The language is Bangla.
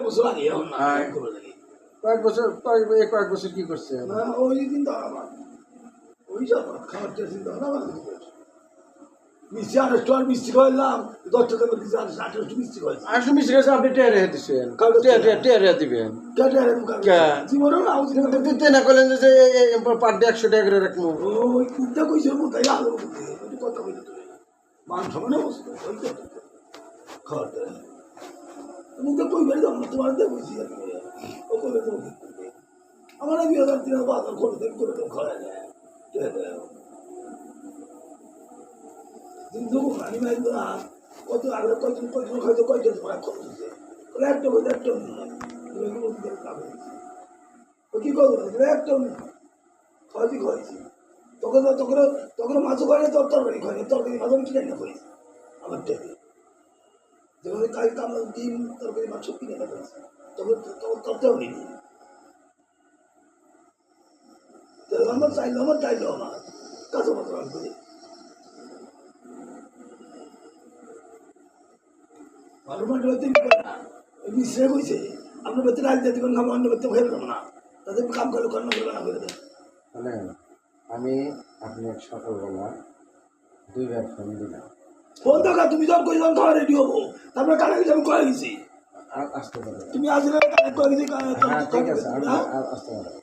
বছর আগে এখন না কয়েক বছর কি করছে ওই চিন্তা আমার ওই সব খাবার চিন্তা ভাবনা আমার মিষ্টি 800 মিষ্টি খাইলাম 10 টাকা করে কিছু 800 মিষ্টি খাইছি 800 মিষ্টি খাইছে আপনি টেরে দিছেন টেরে দিবেন জীবনেও না দিতে না করলেন যে পার ডে 100 টাকা করে রাখবো ওই কুত্তা কইছে তাই আলো কথা কইতে মান সমানে বসতো ওই খাওয়ার তুমি তো কই বেড়ে যাবো তোমার দিয়ে বুঝি ও করে তো আমার 2003 বাজার করে দেখ করে তো খাওয়া যায় কিন্তু খানি ভাই না কত আগে কয়জন খাইতো কয়জন তোমার খরচ হচ্ছে একটা বলতে একটা ও কি করবো একটা খাওয়াছি খাওয়াইছি তখন তখন তখন মাছও খাই না তরকারি খাই না তরকারি মাছ আমি কিনে না খাইছি আমার টেকে যেখানে কাজ কাম ডিম তরকারি মাছ কিনে না খাইছি তখন তখন করতেও নিই আমার চাইলো আমার কাছে মতো রাখবো ভালো মাঠে হইতে মিশ্রে কইছে আপনার বেতন আজ দিয়ে দিবেন অন্য বেতন হয়ে যাবো না তাদের কাম করলে কর্ম করবে না করে দেয় মানে আমি আপনি সকালবেলা 2 বার ফোন দিলাম ফোন দেখা তুমি যখন কই যখন খাওয়া রেডি হবো তারপরে কানে গেছে আমি কয়ে গেছি আসতে পারে তুমি আসলে কানে কয়ে গেছি ঠিক আছে আসতে পারে